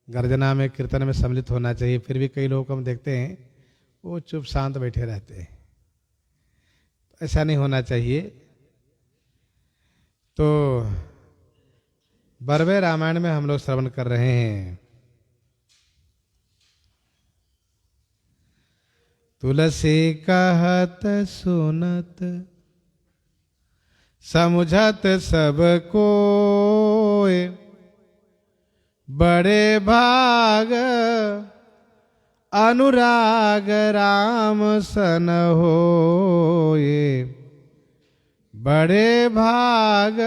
गर्जना में कीर्तन में सम्मिलित होना चाहिए। फिर भी कई लोगों को हम देखते हैं वो चुप शांत बैठे रहते हैं, ऐसा नहीं होना चाहिए। तो बरवे रामायण में हम लोग श्रवण कर रहे हैं। तुलसी कहत सुनत समुझत सब कोय, बड़े भाग अनुराग राम सन होए, बड़े भाग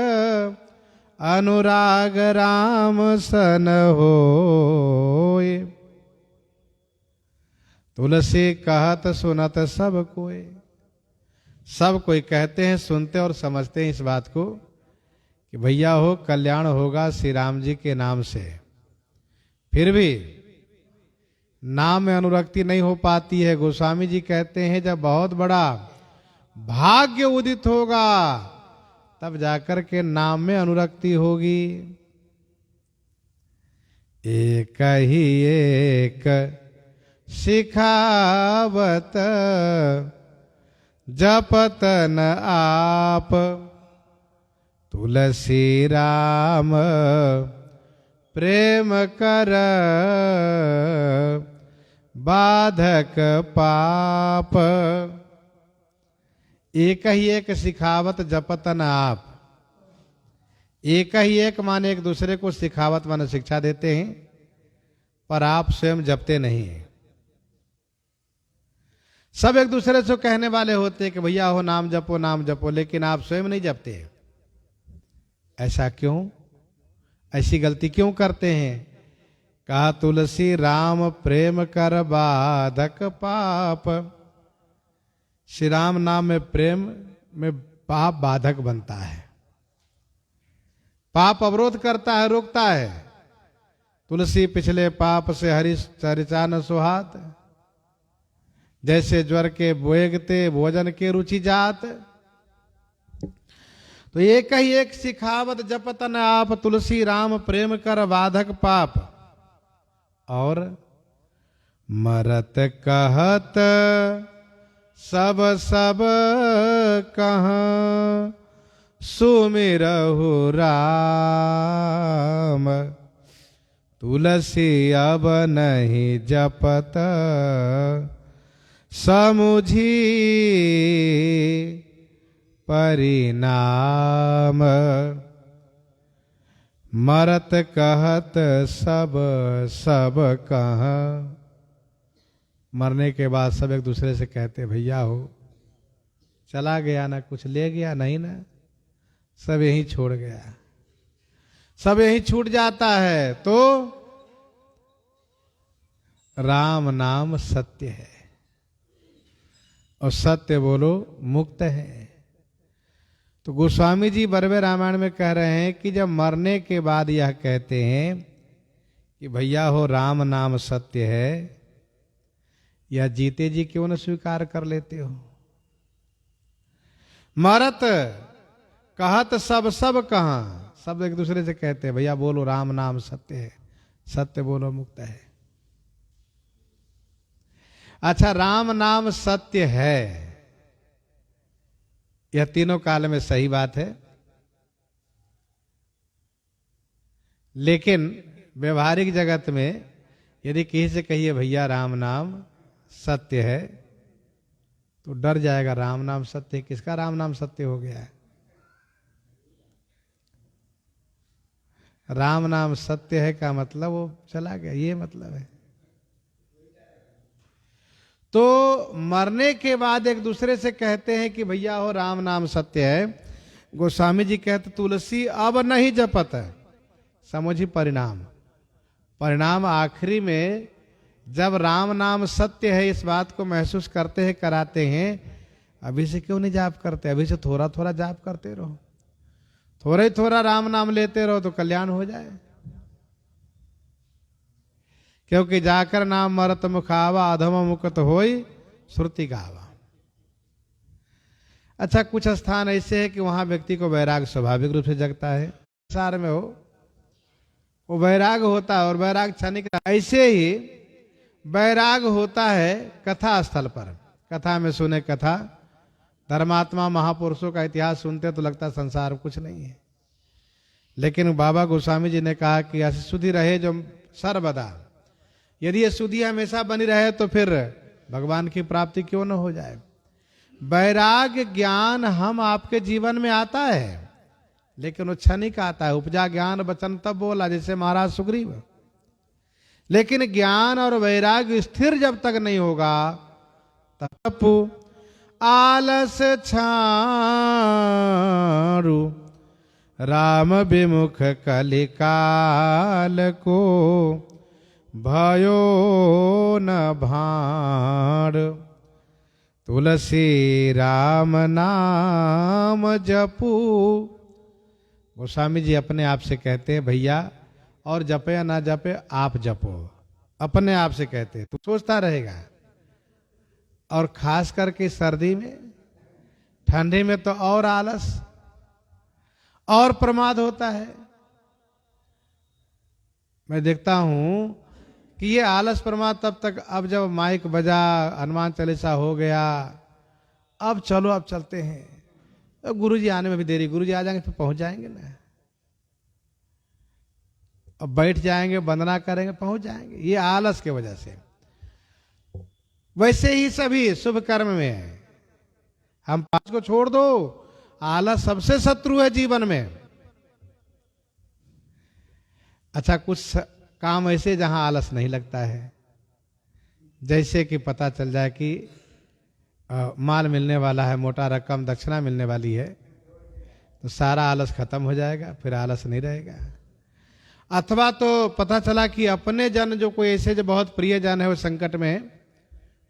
अनुराग राम सन होए। तुलसी कहत सुनत सब कोई, सब कोई कहते हैं, सुनते और समझते हैं इस बात को कि भैया हो कल्याण होगा श्री राम जी के नाम से। फिर भी नाम में अनुरक्ति नहीं हो पाती है। गोस्वामी जी कहते हैं जब बहुत बड़ा भाग्य उदित होगा तब जाकर के नाम में अनुरक्ति होगी। एक ही एक सिखावत जपत न आप, तुलसी राम प्रेम कर बाधक पाप। एक ही एक सिखावत जपत न आप, एक ही एक माने एक दूसरे को सिखावत माने शिक्षा देते हैं, पर आप स्वयं जपते नहीं हैं। सब एक दूसरे से कहने वाले होते हैं कि भैया हो नाम जपो, लेकिन आप स्वयं नहीं जपते। ऐसा क्यों? ऐसी गलती क्यों करते हैं? कहा तुलसी राम प्रेम कर बाधक पाप। श्री राम नाम में प्रेम में पाप बाधक बनता है, पाप अवरोध करता है, रोकता है। तुलसी पिछले पाप से हरि चर्चा न सुहात, जैसे ज्वर के बोएगते भोजन के रुचि जात। तो एक ही एक सिखावत जपत न आप, तुलसी राम प्रेम कर बाधक पाप। और मरत कहत सब सब कहाँ, सुमिरहु राम, तुलसी अब नहीं जपत समुझी परिणाम। मरत कहत सब सब कहाँ, मरने के बाद सब एक दूसरे से कहते भैया हो चला गया ना, कुछ ले गया नहीं ना, सब यहीं छोड़ गया, सब यहीं छूट जाता है। तो राम नाम सत्य है और सत्य बोलो मुक्त है। तो गोस्वामी जी बरवे रामायण में कह रहे हैं कि जब मरने के बाद यह कहते हैं कि भैया हो राम नाम सत्य है, या जीते जी क्यों न स्वीकार कर लेते हो? मरत कहत सब सब कहाँ, सब एक दूसरे से कहते हैं भैया बोलो राम नाम सत्य है, सत्य बोलो मुक्त है। अच्छा, राम नाम सत्य है, यह तीनों काल में सही बात है, लेकिन व्यवहारिक जगत में यदि किसी से कहिए भैया राम नाम सत्य है तो डर जाएगा। राम नाम सत्य है, किसका राम नाम सत्य हो गया है? राम नाम सत्य है का मतलब वो चला गया, ये मतलब है। तो मरने के बाद एक दूसरे से कहते हैं कि भैया हो राम नाम सत्य है। गोस्वामी जी कहते तुलसी अब नहीं जपत है, समझी परिणाम। परिणाम आखिरी में जब राम नाम सत्य है इस बात को महसूस करते हैं, कराते हैं, अभी से क्यों नहीं जाप करते? अभी से थोड़ा थोड़ा जाप करते रहो, थोड़ा ही थोड़ा राम नाम लेते रहो तो कल्याण हो जाए। क्योंकि जाकर नाम मरत मुखावा, अधम मुकत होई श्रुति गावा। अच्छा, कुछ स्थान ऐसे है कि वहां व्यक्ति को वैराग स्वाभाविक रूप से जगता है। संसार में हो वो वैराग होता है, और वैराग क्षणिक। ऐसे ही वैराग होता है कथा स्थल पर। कथा में सुने कथा, धर्मात्मा महापुरुषों का इतिहास सुनते तो लगता संसार कुछ नहीं है। लेकिन बाबा गोस्वामी जी ने कहा कि ऐसी सुधि रहे जो सर्वदा, यदि ये सुधि हमेशा बनी रहे तो फिर भगवान की प्राप्ति क्यों न हो जाए। वैराग्य ज्ञान हम आपके जीवन में आता है, लेकिन वो क्षणिक आता है। उपजा ज्ञान वचन तब बोला, जैसे महाराज सुग्रीव। लेकिन ज्ञान और वैराग्य स्थिर जब तक नहीं होगा तब आलस छाड़ू राम विमुख कलिकाल को भयो न भाड़। तुलसी राम नाम जपू। गोस्वामी जी अपने आप से कहते हैं भैया, और जपे या ना जपे आप जपो, अपने आप से कहते। तू सोचता रहेगा। और खास करके सर्दी में, ठंडी में तो और आलस और प्रमाद होता है। मैं देखता हूं कि ये आलस प्रमाद तब तक, अब जब माइक बजा, हनुमान चालीसा हो गया, अब चलो अब चलते हैं, तो गुरुजी आने में भी देरी, गुरुजी आ जाएंगे फिर पहुंच जाएंगे ना, अब बैठ जाएंगे, वंदना करेंगे, पहुंच जाएंगे। ये आलस की वजह से। वैसे ही सभी शुभ कर्म में है। हम पांच को छोड़ दो, आलस सबसे शत्रु है जीवन में। अच्छा, कुछ काम ऐसे जहां आलस नहीं लगता है, जैसे कि पता चल जाए कि माल मिलने वाला है, मोटा रकम दक्षिणा मिलने वाली है, तो सारा आलस खत्म हो जाएगा, फिर आलस नहीं रहेगा। अथवा तो पता चला कि अपने जन जो कोई ऐसे जो बहुत प्रिय जन है वो संकट में है,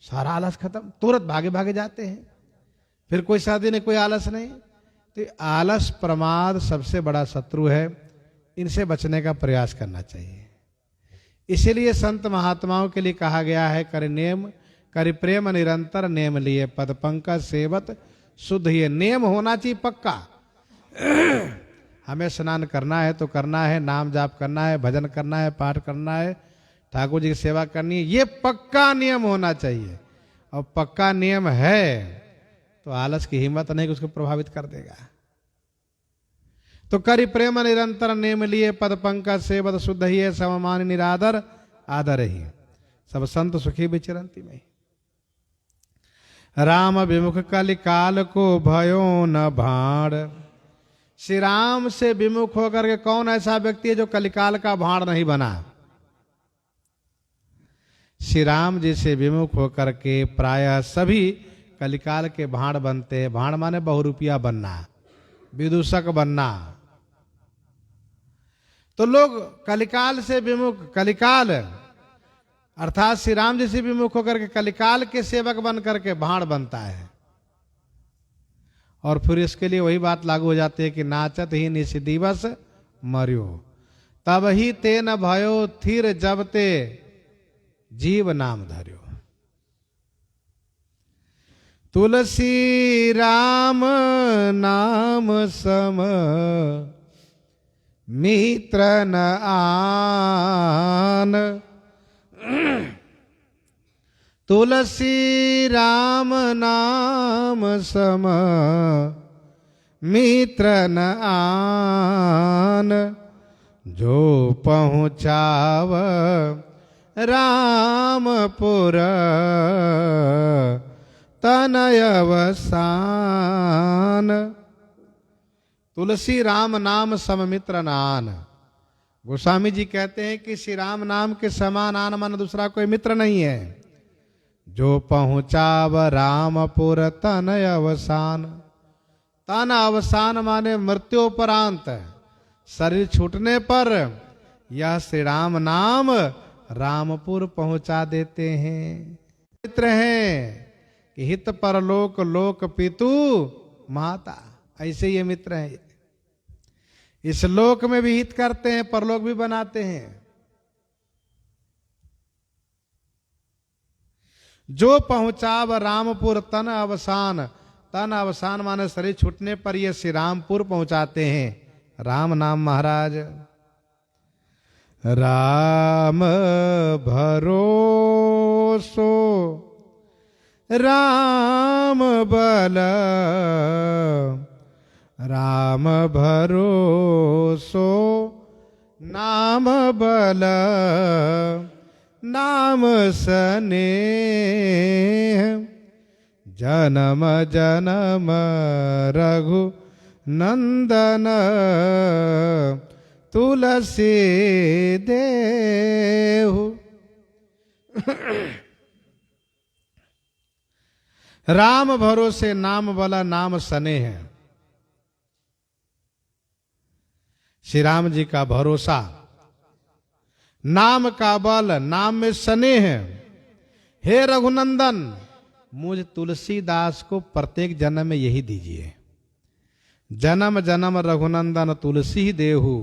सारा आलस खत्म, तुरंत भागे भागे जाते हैं, फिर कोई शादी नहीं, कोई आलस नहीं। तो आलस प्रमाद सबसे बड़ा शत्रु है, इनसे बचने का प्रयास करना चाहिए। इसीलिए संत महात्माओं के लिए कहा गया है, कर नेम कर प्रेम निरंतर नेम लिए, पद पंकज सेवत शुद्ध। ये नेम होना चाहिए पक्का। हमें स्नान करना है तो करना है, नाम जाप करना है, भजन करना है, पाठ करना है, ठाकुर जी की सेवा करनी है, ये पक्का नियम होना चाहिए। और पक्का नियम है तो आलस की हिम्मत नहीं कि उसको प्रभावित कर देगा। तो करि प्रेम निरंतर नेम लिए, पद पंकज सेवत शुद्ध ही है, सममान निरादर आदर ही, सब संत सुखी विचरंती में। राम विमुख कलिकाल को भयो न भाड़। श्री राम से विमुख होकर के कौन ऐसा व्यक्ति है जो कलिकाल का भाड़ नहीं बना। श्री राम जी से विमुख होकर के प्रायः सभी कलिकाल के भाड़ बनते हैं। भाड़ माने बहुरूपिया बनना, विदूषक बनना। तो लोग कलिकाल से विमुख, कलिकाल अर्थात श्री राम जी से विमुख होकर के कलिकाल के सेवक बन करके भाड़ बनता है। और फिर इसके लिए वही बात लागू हो जाती है कि नाचत ही निश दिवस मर्यो, तब ही ते न भयो थिर जब ते जीव नाम धर्यो। तुलसी राम नाम सम मित्र न आन। तुलसी राम नाम सम मित्र न आन। जो पहुँचाव रामपुर तनयवसान। तुलसी राम नाम सममित्र नान। गोस्वामी जी कहते हैं कि श्री राम नाम के समान आन मन दूसरा कोई मित्र नहीं है। जो पहुँचाव रामपुर तनय अवसान। तन अवसान माने मृत्योपरांत, शरीर छूटने पर यह श्री राम नाम रामपुर पहुंचा देते हैं। मित्र हैं कि हित परलोक लोक पितु माता, ऐसे ये मित्र हैं। इस लोक में भी हित करते हैं, परलोक भी बनाते हैं। जो पहुंचाव रामपुर तन अवसान। तन अवसान माने शरीर छूटने पर ये श्री रामपुर पहुंचाते हैं। राम नाम महाराज। राम भरोसो राम बल, राम भरोसो नाम बल, नाम स्नेह, जन्म जन्म रघु नंदन, तुलसी देहु। राम भरोसे नाम बला नाम स्नेह है। श्री राम जी का भरोसा, नाम का बल, नाम में स्नेह है। हे रघुनंदन, मुझ तुलसीदास को प्रत्येक जन्म में यही दीजिए। जन्म जन्म रघुनंदन तुलसी देहु।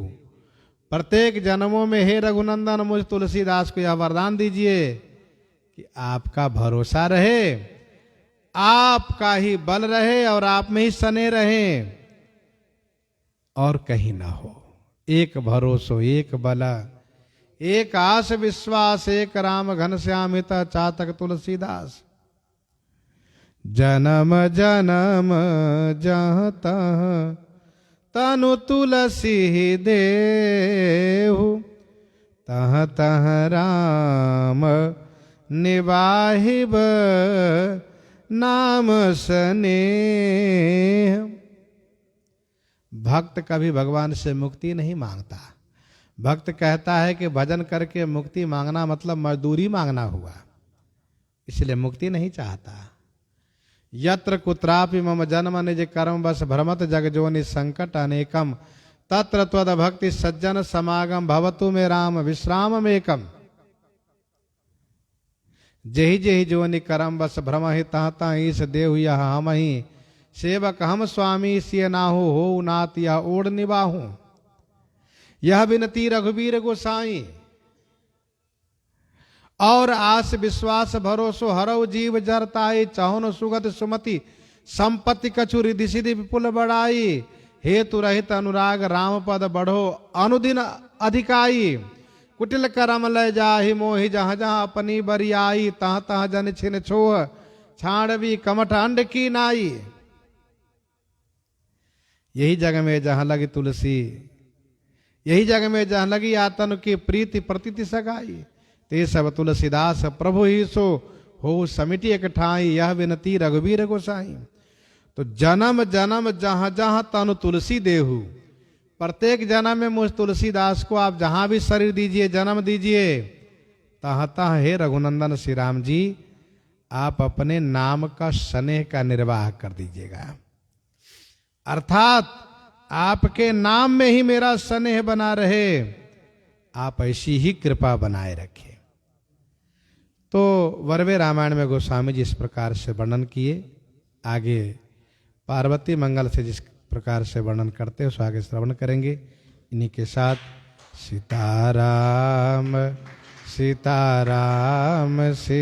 प्रत्येक जन्मों में हे रघुनंदन मुझ तुलसीदास को यह वरदान दीजिए कि आपका भरोसा रहे, आपका ही बल रहे और आप में ही स्नेह रहे और कहीं ना हो। एक भरोसो एक बला, एक आस विश्वास, एक राम घनश्याम हित चातक तुलसीदास। जन्म जन्म जहाँ तहाँ तनु तुलसी देहु, तहाँ तहाँ राम निवाहिब नाम स्नेह। भक्त कभी भगवान से मुक्ति नहीं मांगता। भक्त कहता है कि भजन करके मुक्ति मांगना मतलब मजदूरी मांगना हुआ, इसलिए मुक्ति नहीं चाहता। यत्र कुत्रापि मम जन्म निज कर्म बस भ्रमत जग जोनि संकट अनेकम, तत्र त्वद भक्ति सज्जन समागम भवतु मे राम विश्राम मेकम। जेहि जेहि जोनि करम बस भ्रम ही तह तह ईश देहु यह हम ही, सेवक हम स्वामी सिय नाहु हो नाथ यह ओढ़ निबाहू। यह विनती रघुवीर गोसाई, और आस विश्वास भरोसो हरऊ जीव जरताई, चाहुन सुगत सुमति संपत्ति कछु रिधि सिधि विपुल बढ़ाई। हेतु रहित अनुराग राम पद बढ़ो अनुदिन अधिकाई, कुटिल करम लय जाहि मोहि जहाँ जहाँ अपनी बरियाई, तहाँ तहाँ जन छिन छोह छाड़वी कमठ अंड की नाई। यही जग में जहाँ लगी तुलसी, यही जग में जहाँ लगी आतन की प्रीति प्रतीति सगाई, ते सब तुलसीदास प्रभु ही सो हो समिति एक ठाई, यह विनती रघुवीर गोसाई। तो जन्म जन्म जहां जहां तनु तुलसी देहु, प्रत्येक जन्म में मुझ तुलसीदास को आप जहां भी शरीर दीजिए, जन्म दीजिए, तहाँ तहाँ हे रघुनंदन श्री राम जी आप अपने नाम का स्नेह का निर्वाह कर दीजिएगा। अर्थात आपके नाम में ही मेरा स्नेह बना रहे, आप ऐसी ही कृपा बनाए रखें। तो वर्वे रामायण में गोस्वामी जी इस प्रकार से वर्णन किए। आगे पार्वती मंगल से जिस प्रकार से वर्णन करते हैं उस आगे श्रवण करेंगे। इन्हीं के साथ सीताराम सीताराम से